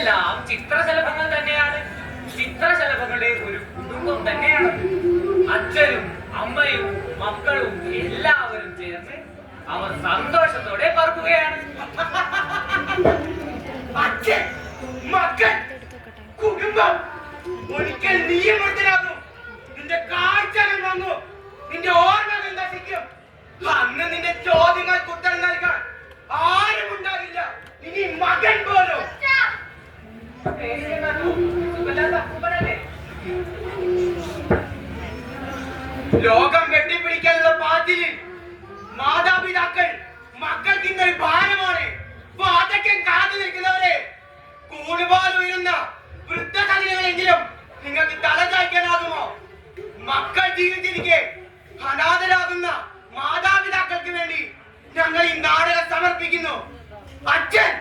ഇതെല്ലാം ചിത്രശലഭങ്ങൾ തന്നെയാണ്. ചിത്രശലഭങ്ങളുടെ ഒരു കുടുംബം തന്നെയാണ്. അച്ഛനും അമ്മയും മക്കളും എല്ലാവരും ചേർന്ന് അവർ സന്തോഷത്തോടെ പറക്കുകയാണ്. അച്ഛൻ, മക്കൾ, കുടുംബം ഒരിക്കൽ നിയമത്തിലാകും. നിന്റെ കാഴ്ചകൾ വന്നു, നിന്റെ ഓർമ്മകൾ നശിക്കും. അന്ന് നിന്റെ ചോദ്യങ്ങൾക്ക് ഉത്തരം നൽകാൻ ആരും ഉണ്ടാകില്ല. ഇനി മകൻ പോലും. ലോകം വെട്ടിപ്പിടിക്കാനുള്ള പാതിരിൽ മാതാപിതാക്കൾ മക്കൾക്ക് ഇന്നൊരു ഭാരമാണ്. വാതയ്ക്കും കാത്തു നിൽക്കുന്നവരെ കൂടുപാൽ ഉയരുന്ന വൃദ്ധസദനങ്ങളെങ്കിലും നിങ്ങൾക്ക് തലചായ്ക്കാനാകുമോ? മക്കൾ ജീവിച്ചിരിക്കെ അനാഥരാകുന്ന മാതാപിതാക്കൾക്ക് വേണ്ടി ഞങ്ങൾ ഈ നാടകം സമർപ്പിക്കുന്നു. അച്ഛൻ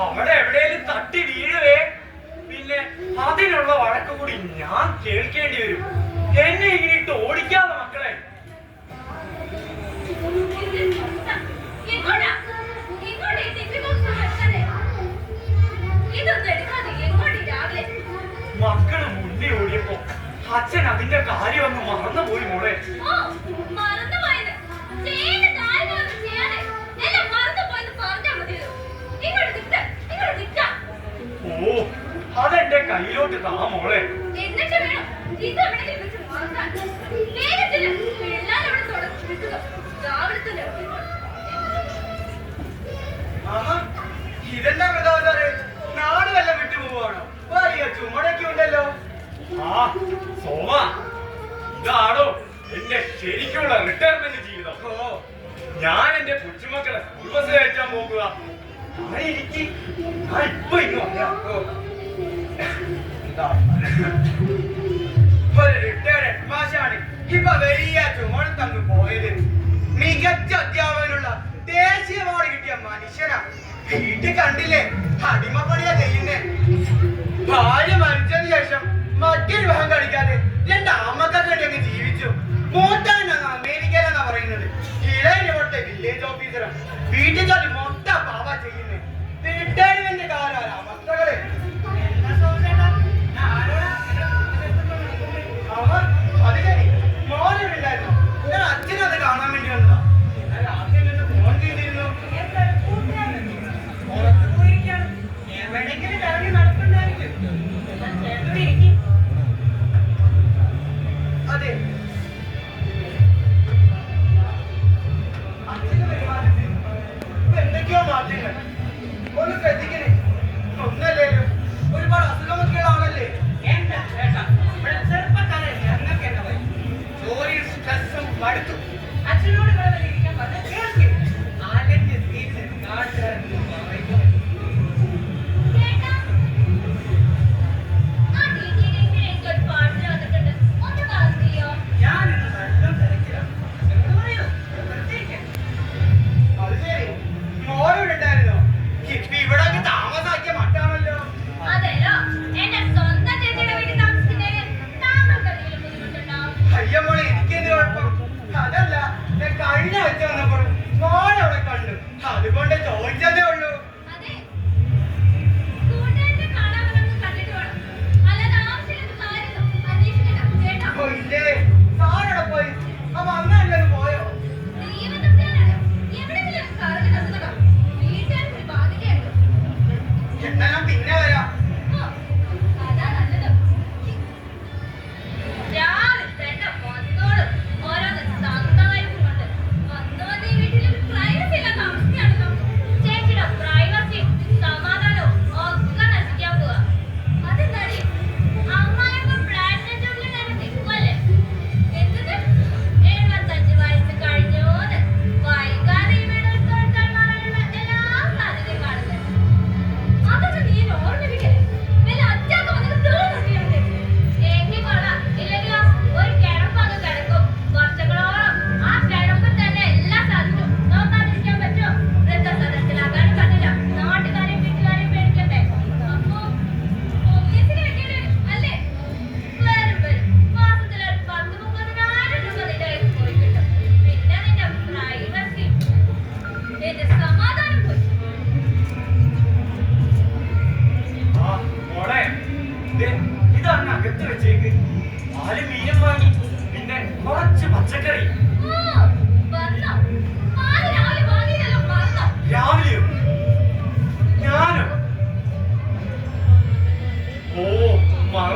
അവിടെ എവിടെയും തട്ടി വീഴുവേ, പിന്നെ അതിനുള്ള വഴക്ക് കൂടി ഞാൻ കേൾക്കേണ്ടി വരും. എന്നെ ഇങ്ങനെ ഓടിക്കാതെ മക്കളെ. മക്കള് മുന്നേ ഓടിയപ്പോ അച്ഛൻ അതിന്റെ കാര്യം അങ്ങ് മറന്നുപോയി മോളെ. ഓ, അതെന്റെ കയ്യിലോട്ട് താ മോളെ. ഇതെന്താ പ്രധാന നാട് വല്ലം വിട്ടുപോവാണോ? വലിയ ചുമടൊക്കെ ഉണ്ടല്ലോ. ആ സോമ, ഇതാണോ എന്റെ ശരിക്കുള്ള റിട്ടയർമെന്റ് ജീവിതം? ഞാൻ എന്റെ കൊച്ചുമക്കളെ സ്കൂൾ ബസ് കയറ്റാൻ പോകുക. ഇപ്പൊ ഇന്ന് പറയാം. ഒരു റിട്ടയർഡ് ഹെഡ് മാഷാണ് ഇപ്പൊ വലിയ ചുമടത്തങ്ങ് പോയത്. മികച്ച അധ്യാപകനുള്ള ദേശീയ അവാർഡ് കിട്ടിയ മനുഷ്യനാ. വീട്ടിൽ കണ്ടില്ലേ അടിമപ്പണിയാ ചെയ്യുന്നേ. ഭാര്യ മരിച്ചതിന് ശേഷം മറ്റൊരു വിവാഹം കഴിക്കാതെ രണ്ട് അമ്മക്കൊക്കെ വേണ്ടി അങ്ങ് ജീവിച്ചു. മൂത്താൻ അമേരിക്കയിലെന്നാ പറയുന്നത്. ഇളയനിവിടുത്തെ വില്ലേജ് ഓഫീസറാണ്. വീട്ടിൽ ജോലി മൊത്തം പാവ ചെയ്യുന്നേ. റിട്ടയർമെന്റ് കാലാണ് അവസ്ഥകള്. അത് ശരി, മോനില്ലായിരുന്നു. ഞാൻ അച്ഛനത് കാണാൻ വേണ്ടി വന്നതാ. രാത്രി ഫോൺ ചെയ്തിരുന്നു. എവിടെയെങ്കിലും ഇറങ്ങി നടക്കണ്ടായിരിക്കും. അതെ, അച്ഛന്റെ പെരുമാറ്റത്തിൽ എന്തൊക്കെയോ മാറ്റങ്ങൾ. ഒന്ന് ശ്രദ്ധിക്കണേ. ഒന്നല്ലേലും ഒരുപാട് അസുഖമൊക്കെയുള്ള ആളല്ലേ. എന്താ ചേട്ടാ ചെറുപ്പക്കാരെ ഞങ്ങൾക്ക് എന്താ പറയും? ജോലിയും സ്ട്രെസ്സും മടുത്തു. അച്ഛനോട് ഇരിക്കാൻ പറഞ്ഞ കേൾക്കും. ആലഞ്ച് സീറ്റ് നാട്ടുകാരെന്ന് പറയുന്നു. ഞാനിന്ന് വെള്ളം തിരക്കിലാണ്. അത് ശരി, മോനോട് ഉണ്ടായിരുന്നോ? ഇപ്പൊ ഇവിടെ താമസാക്കിയ മട്ടാണല്ലോ. അയ്യമ്മോളെ, എനിക്കെന്ത് കുഴപ്പം? അതല്ല, ഞാൻ കഴിഞ്ഞ വെച്ച് വന്നപ്പോൾ മോനവിടെ കണ്ടു, അതുകൊണ്ട് ചോദിച്ചതേ ഉള്ളൂ. ഇല്ലേ, സാറവിടെ പോയി. അപ്പൊ അന്നല്ലേ പോയോ? എന്നാ ഞാൻ പിന്നെ വരാം. ചേച്ചിയുടെ പ്രൈവസി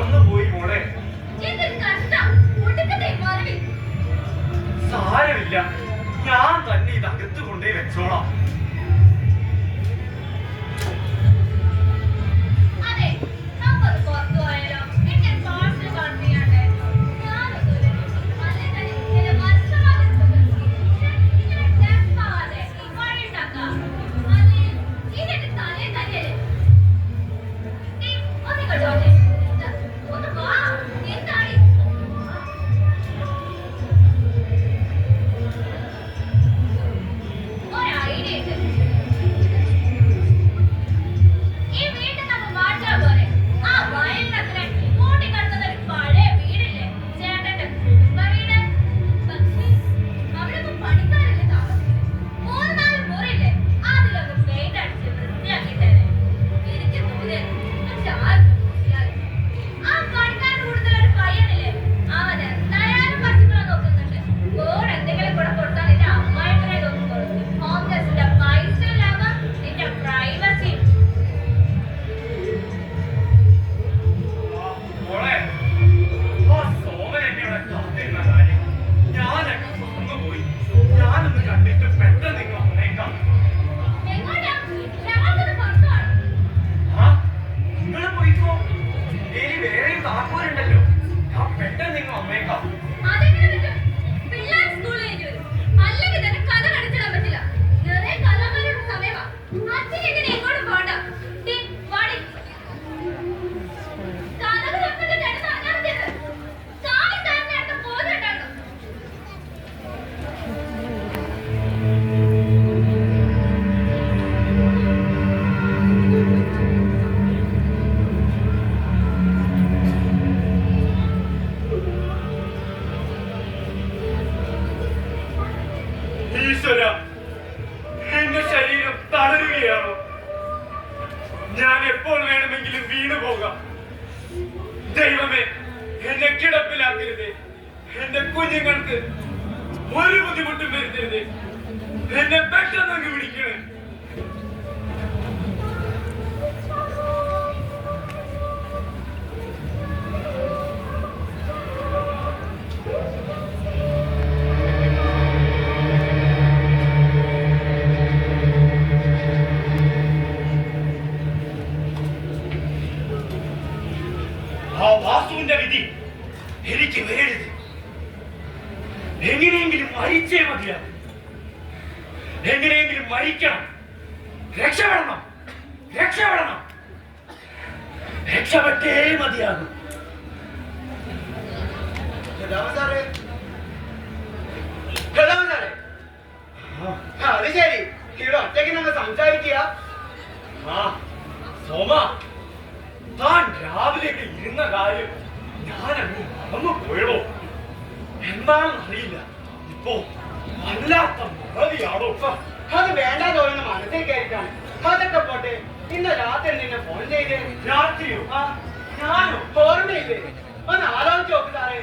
മറന്നുപോയി മോളെ. സാരമില്ല, ഞാൻ തന്നെ ഇത് അകത്ത് കൊണ്ടേ വെച്ചോളാം. എന്റെ ശരീരം തളരുകയാണോ? ഞാൻ എപ്പോൾ വേണമെങ്കിലും വീണു പോകാം. ദൈവമേ, എന്നെ കിടപ്പിലാക്കരുതേ. എന്റെ കുഞ്ഞുങ്ങൾക്ക് ഒരു ബുദ്ധിമുട്ടും വരുത്തരുതേ. എന്നെ പെട്ടെന്ന് വിളിക്കണേ. ആ വാസുവിന്റെ വിധി എനിക്ക് വരരുത്. എങ്ങനെയെങ്കിലും മരിച്ചേ മതിയാകും. എങ്ങനെയെങ്കിലും മരിക്കണം. രക്ഷപ്പെടണം, രക്ഷപ്പെടണം, രക്ഷപ്പെട്ടേ മതിയാകും. അത് ശരി, ഇവിടെ ഒറ്റയ്ക്ക് നമ്മൾ സംസാരിക്കുക. സോമ, താൻ രാവിലേക്ക് ഇരുന്ന കാര്യം ഞാനങ്ങ് മറന്നു പോയടോ. എന്താണെന്ന് അറിയില്ല. ഇപ്പോ വല്ലാത്ത മറവിയാണോ? അത് വേണ്ട തോന്നുന്ന മനസ്സിൽ കയറിക്കാണ്. അതൊക്കെ പോട്ടെ, ഇന്ന് രാത്രി നിന്നെ ഫോൺ ചെയ്ത്. രാത്രിയോ? ഞാനോ? ഓർമ്മയില്ലേ? ഒന്ന് ആലോചിച്ച് നോക്ക് സാറേ.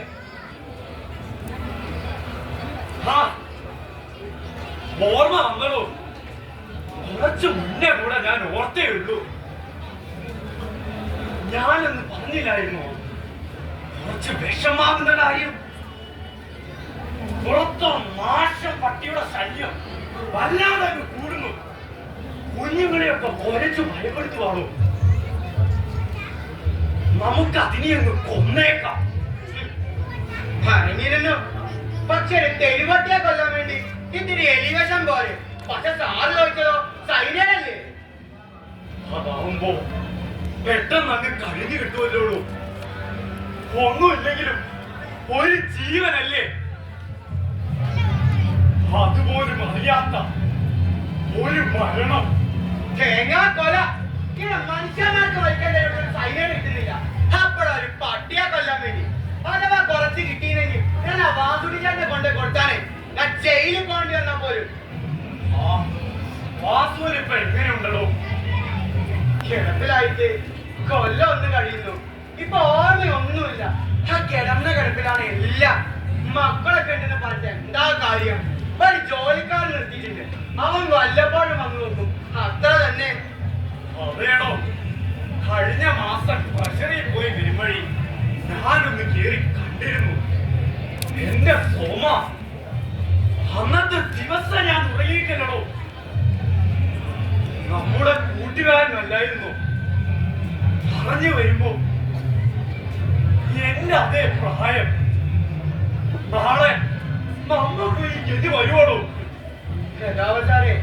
ഓർമ്മ വന്നടോ. കുറച്ചു മുന്നേ കൂടെ ഞാൻ ഓർത്തേ ഉള്ളൂ. ഞാനൊന്ന് പറഞ്ഞില്ലായിരുന്നോ കുറച്ച് വിഷമാകുന്ന കാര്യം? പുറത്തോ മാഷം പട്ടിയുടെ ശല്യം വല്ലാതെ അങ്ങ് കൂടുന്നു. കുഞ്ഞുങ്ങളെയൊക്കെ കൊലച്ചു ഭയപ്പെടുത്തുവാണോ? നമുക്ക് അതിനെ അങ്ങ് കൊന്നേക്കാം. പറഞ്ഞിരുന്നു, പക്ഷെ തെരുവട്ടിയെ കൊല്ലാൻ വേണ്ടി ഇത്തിരി എലിവശം പോലെ. പക്ഷെ സാറ് ചോദിച്ചതോ സൈന്യല്ലേ? അതാവുമ്പോ പെട്ടെന്ന് അങ്ങ് കഴിഞ്ഞു കിട്ടുമല്ലോ. ഒന്നുമില്ലെങ്കിലും ഒരു ജീവനല്ലേ? അതുപോലും അറിയാത്ത ഒരു മരണം. തേങ്ങാ കൊല ഇവിടെ മനുഷ്യന്മാർക്ക് വയ്ക്കേണ്ട സൈന്യം കിട്ടുന്നില്ല. അപ്പോഴൊരു പട്ടിയെ കൊല്ലാൻ വേണ്ടി അഥവാ കുറച്ച് കിട്ടിയില്ലെങ്കിൽ ഞാൻ ആ വാസുടിച്ചാന്റെ കൊണ്ട് കൊടുത്താനേ ഞാൻ ജയിലിൽ പോകേണ്ടി വന്നാ പോലും. വാസുവിന് ഇപ്പൊ എങ്ങനെയുണ്ടല്ലോ? കിടപ്പിലായിട്ട് കൊല്ലം ഒന്ന് കഴിയുന്നു. ഇപ്പൊ ഓർമ്മയൊന്നുമില്ല. ആ കിടന്ന കിടപ്പിലാണ് എല്ലാം. മക്കളൊക്കെ ഉണ്ടെന്ന് പറഞ്ഞ എന്താ കാര്യം? ഒരു ജോലിക്കാരൻ നിർത്തിയിട്ടുണ്ട്. അവൻ വല്ലപ്പോഴും വന്നു നോക്കും, അത്ര തന്നെ. അതേടോ, കഴിഞ്ഞ മാസം ട്രഷറിയിൽ പോയി വരുമ്പഴി കൂട്ടുകാരനല്ലായിരുന്നു. പറഞ്ഞു വരുമ്പോ എന്റെ അതേ പ്രായം. നാളെ നമുക്ക് ഈ ഗതി വരുവാണോ? സാറേ,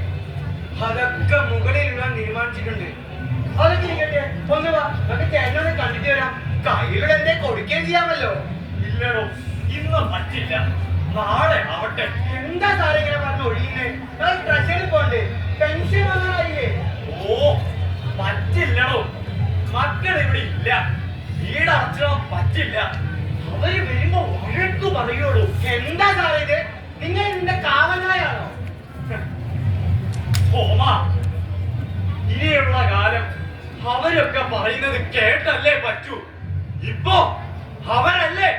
അതൊക്കെ മുകളിലുള്ള തീരുമാനിച്ചിട്ടുണ്ട്. അതൊക്കെ ഇരിക്കട്ടെ, ഒന്ന് വാ, നമുക്ക് ചേട്ടനെ കണ്ടിട്ട് വരാം. കയ്യിലൂടെ എന്തേ കൊടുക്കുകയും ചെയ്യാമല്ലോ. ഇല്ലടോ, ഇന്ന് പറ്റില്ല, നാളെ ആവട്ടെ. എന്താ സാറേ ഇങ്ങനെ പറഞ്ഞ് ഒഴിയുന്നേ? ട്രഷറിൽ പോണ്ടേ? പെൻഷൻ വന്നായില്ലേ? ഓ, പറ്റില്ലടോ. മക്കൾ ഇവിടെ ഇല്ല, വീടടച്ചോ പറ്റില്ല. അവര് വരുമ്പോ വഴക്കു പറയുള്ളൂ. എന്താ സാറേ ഇത്? നിങ്ങൾ ഇതിന്റെ കാവലായാണോ? ഓമാ, ഇനിയുള്ള കാലം അവരൊക്കെ പറയുന്നത് കേട്ടല്ലേ പറ്റൂ. ഇപ്പോ അവരല്ലേ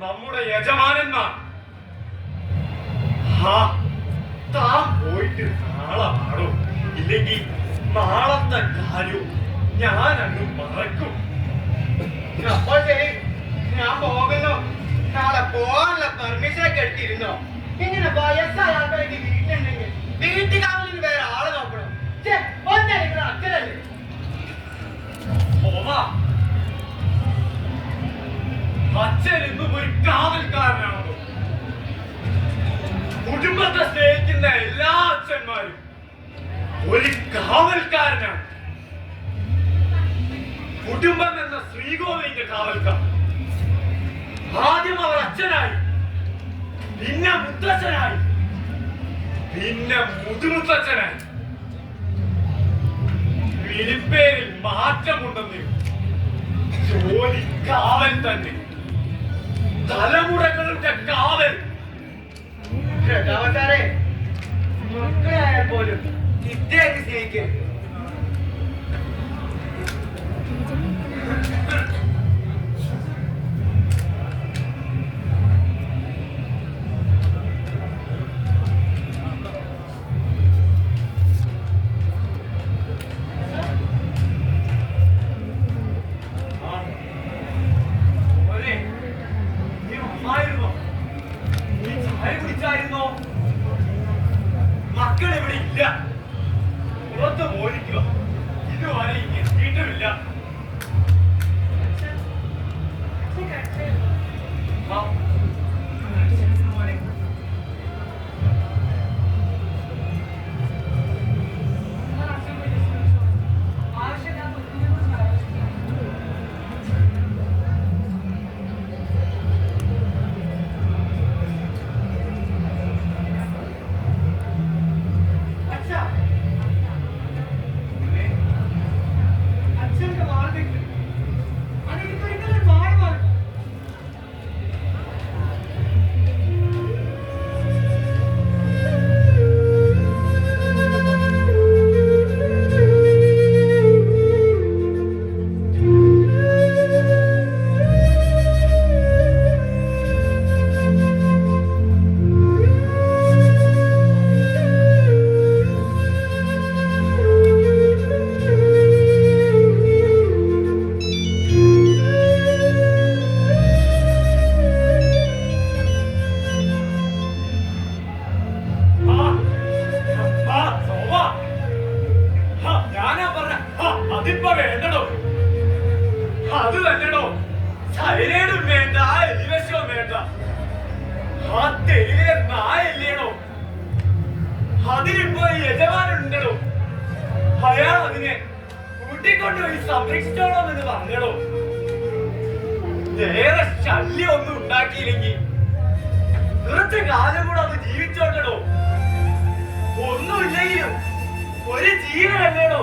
നമ്മുടെ യജമാനന്മാർ. താൻ പോയിട്ട് നാളെ പാടും, ഇല്ലെങ്കിൽ നാളത്തെ കാര്യം ഞാനങ്ങ് മറക്കും. അപ്പോൾ ശരി, ഞാൻ പോകുന്നു. നാളെ പോകാനുള്ള പെർമിഷനൊക്കെ എടുത്തിരുന്നോ? ഇങ്ങനെ വയസ്സായ ആൾക്കാർക്ക് വീട്ടിലുണ്ടെങ്കിൽ വീട്ടുകാരിൽ വേറെ ആളെ നോക്കണം. ഒന്നേ നിങ്ങൾ അച്ഛനല്ലേ? അച്ഛൻ ഇന്നും ഒരു കാവൽക്കാരനാണോ? കുടുംബത്തെ സ്നേഹിക്കുന്ന എല്ലാ അച്ഛന്മാരും ഒരു കാവൽക്കാരനാണ്. കുടുംബം എന്ന ശ്രീകോവിലിന്റെ കാവൽക്കാർ. ആദ്യം അവർ അച്ഛനായി, പിന്നെ മുത്തച്ഛനായി, പിന്നെ മുതുമുത്തച്ഛനായി. വിളിപ്പേരിൽ മാറ്റമുണ്ടെന്ന് ജോലി കാവൽ തന്നെ, തലമുറകളുടെ കാവൽ. സാറേ, മക്കളായാൽ പോലും ഇദ്ദേഹത്തെ സ്നേഹിക്കരുത്. മക്കൾ ഇവിടെ ഇല്ല, പുറത്ത് പോയിരിക്കുക. ഇതുവരെ എത്തിയിട്ടുമില്ല. അതിപ്പോ വേണ്ടടോ, അത് തന്നെടോ. സൈലേഡും വേണ്ട, എലിവശവും വേണ്ട. ആ തെരുവിലെ നായല്ലേടോ, അതിനിപ്പോ യജമാനുണ്ടോ. അയാൾ അതിനെ കൂട്ടിക്കൊണ്ടുപോയി സംരക്ഷിച്ചോളാം എന്ന് പറഞ്ഞടോ. വേറെ ശല്യം ഒന്നും ഉണ്ടാക്കിയില്ലെങ്കിൽ കുറച്ച് കാലം കൂടെ അത് ജീവിച്ചോണ്ടോ. ഒന്നുമില്ലെങ്കിലും ഒരു ജീവനല്ലേടോ.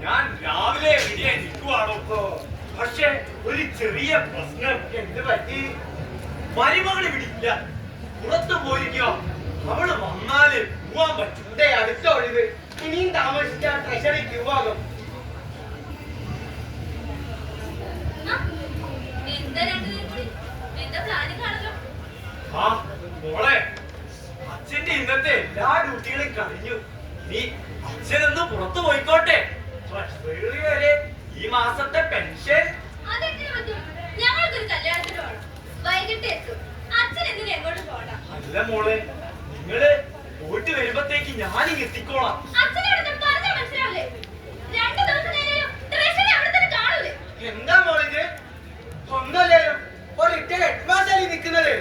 ഞാൻ രാവിലെ റെഡിയായി നിൽക്കുവാണോ? പക്ഷെ ഒരു ചെറിയ പ്രശ്നം. എന്ത് പറ്റി? മരുമകൾ ഇവിടെ ഇല്ല, പുറത്തു പോയിരിക്കുക. അവള് വന്നാല് പോവാൻ പറ്റും. ദേ അടുത്ത ഒഴിവ്. ഇനിയും താമസിച്ചാൽ ട്രഷറി ക്യൂ ആകും. ആ മോളെ, അച്ഛന്റെ ഇന്നത്തെ എല്ലാ ഡ്യൂട്ടികളും കഴിഞ്ഞു. നീ അച്ഛനൊന്ന് പുറത്തു പോയിക്കോട്ടെ. ട്രഷറി വരെ ഈ മാസത്തെ പെൻഷൻ. അല്ല മോളെ, നിങ്ങള് പോയിട്ട് വരുമ്പത്തേക്ക് ഞാനിങ് എത്തിക്കോളാം. എന്താ മോളിത്? ഒന്നല്ലല്ലോ, ഒരു ഇട്ട ഹെഡ്മാസ്റ്ററിൽ നിൽക്കുന്നത്.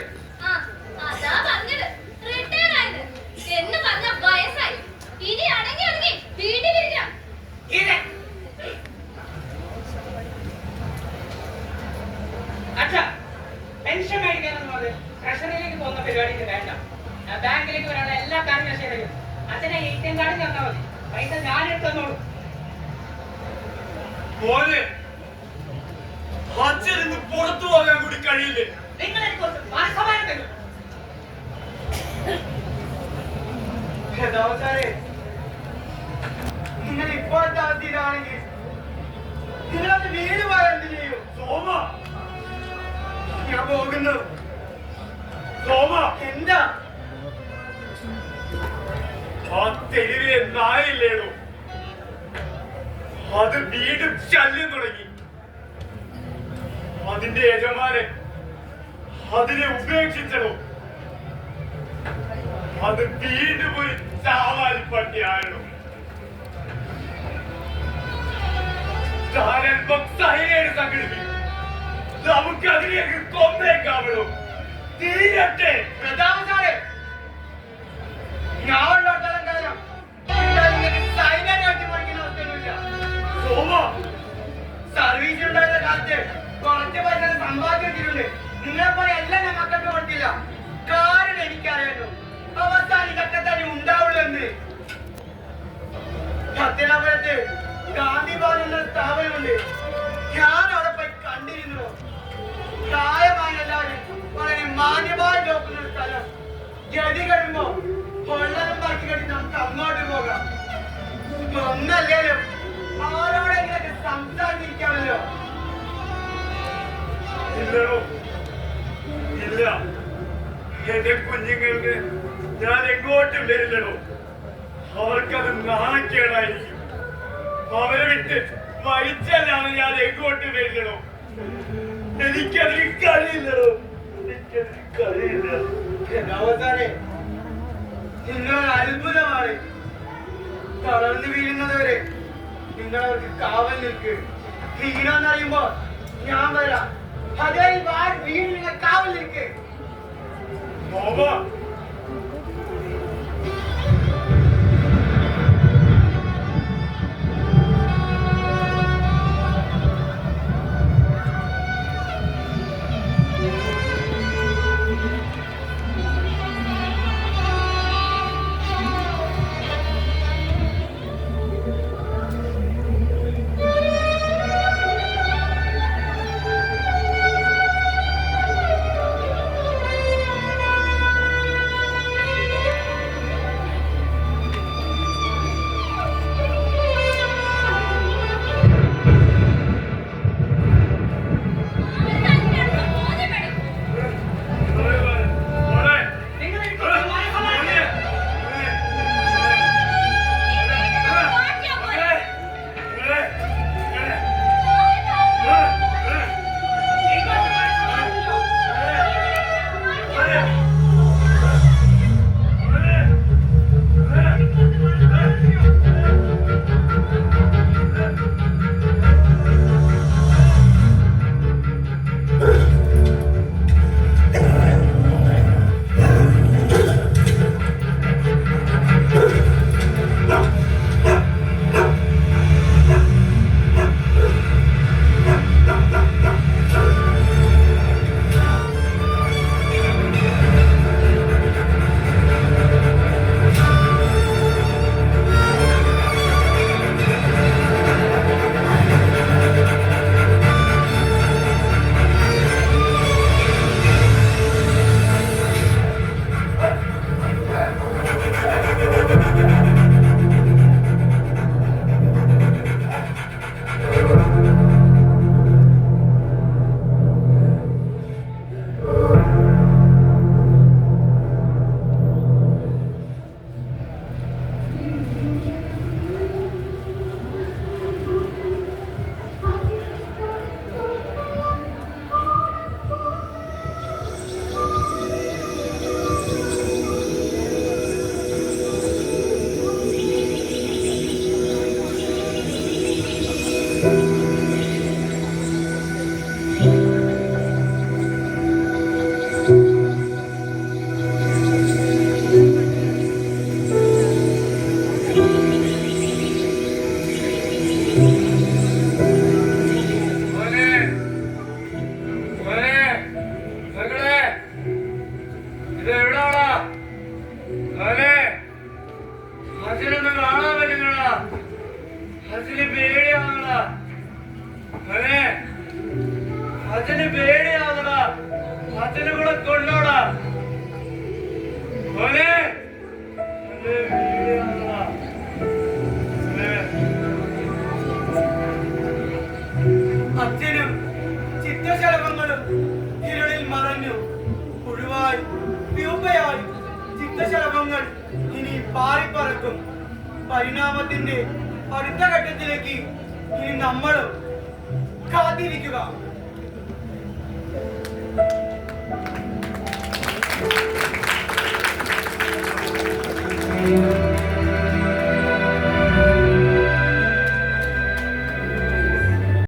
പെൻഷൻ മേടിക്കാനെന്ന് പറഞ്ഞ് ട്രഷറിയിലേക്ക് പോകുന്ന പരിപാടിക്ക് വേണ്ട. ബാങ്കിലേക്ക് വരാനുള്ള എല്ലാ കാര്യങ്ങളും ശരിയും. അച്ഛനെ ATM കാർഡ് തന്നാൽ മതി. പൈസ ഞാനെടുത്ത് തന്നോളൂ. മോനെ, അച്ഛനിന്ന് പുറത്തു പോകാൻ കൂടി കഴിയില്ലേ? നിങ്ങൾ എനിക്ക് കുറച്ച് മനസ്സമാനം തരും. നിങ്ങൾ ഇപ്പോഴത്തെ അവസ്ഥയിലാണെങ്കിൽ നിങ്ങളത് വീട് പോയാൽ എന്ത് ചെയ്യും? സോമ, ഞാൻ പോകുന്നു. സോമ, എന്താ? ആ തെരുവിലെ നായില്ലേടോ, അത് വീണ്ടും ശല്യം തുടങ്ങി. അതിന്റെ യജമാനൻ അതിനെ ഉപേക്ഷിച്ചടോ. അത് വീണ്ടും ഒരു ചാവാൽ പട്ടിയായടോ. താനൽപ്പം സൈനൈഡ് സംഘടിപ്പിക്കും. നമുക്ക് അതിലേക്ക് കൊന്നേക്കാവണോ? തീരട്ടെ. പ്രതാപസാറേ, ഞാൻ ഉള്ളിടത്തോളം കാലം സൈന്യം അട്ടിമറിക്കുന്ന അവസ്ഥയൊന്നുമില്ല. സോമ, സർവീസ് ഉണ്ടായിരുന്ന കാലത്ത് കുറച്ച് പൈസ സമ്പാദിച്ചു വെച്ചിട്ടുണ്ട്. നിങ്ങളെപ്പോലെ എല്ലാം ഞാൻ മക്കൾക്ക് കൊടുത്തില്ല. കാരണം എനിക്കറിയാലോ അവസാനം ഇതൊക്കെ തന്നെ ഉണ്ടാവുള്ളൂ എന്ന്. സത്യനാപുരത്ത് ഗാന്ധി ഭവൻ എന്ന സ്ഥാപനമുണ്ട്. ഞാൻ അവിടെ പോയി കണ്ടിരുന്നു. പ്രായമായ എല്ലാവരും വളരെ മാന്യമായി നോക്കുന്ന ഒരു സ്ഥലം. ഗതി കഴിയുമ്പോ കൊള്ളനും ബാക്കി കണ്ടി നമുക്ക് അങ്ങോട്ട് പോകാം. ഒന്നല്ലേലും ആരോടെങ്കിലൊക്കെ സംസാരിച്ചിരിക്കാമല്ലോ. ഇല്ലടോ, ഇല്ല. എന്റെ കുഞ്ഞുങ്ങൾക്ക് ഞാൻ എങ്ങോട്ടും വരില്ലടോ. അവർക്കത് നാണക്കേടായിരിക്കും. അവരെ വിട്ട് മരിച്ചാലാണ് ഞാൻ എങ്ങോട്ടും വരില്ലടോ. എനിക്കതിന് കഴിയില്ലടോ, എനിക്കതിന് കഴിയില്ല. അവസാനെ നിങ്ങൾ അത്ഭുതമാണ്. തളർന്നു വീഴുന്നതുവരെ നിങ്ങൾ അവർക്ക് കാവൽ നിൽക്ക്. വീണെന്നറിയുമ്പോ ഞാൻ വരാം. അതേ വീട് നിങ്ങൾ കാവൽ നിൽക്ക്. സോമ, അച്ഛനൊന്ന് കാണാൻ പറ്റുന്നടാ. അച്ഛന് പേടിയാവണടാ. മോനെ അച്ഛന് പേടിയാവണടാ. അച്ഛനെ കൂടെ കൊണ്ടോടാ. മോനെ അച്ഛന് പേടിയാവണടാ. അച്ഛനും ചിത്രശലഭങ്ങളും ഇരുളിൽ മറഞ്ഞു. പുഴുവായി പ്യൂപ്പയായി ചിത്രശലഭങ്ങൾ ഇനി പാറിപ്പറക്കും. പരിണാമത്തിന്റെ അടുത്ത ഘട്ടത്തിലേക്ക് ഇനി നമ്മളും കാത്തിരിക്കുക.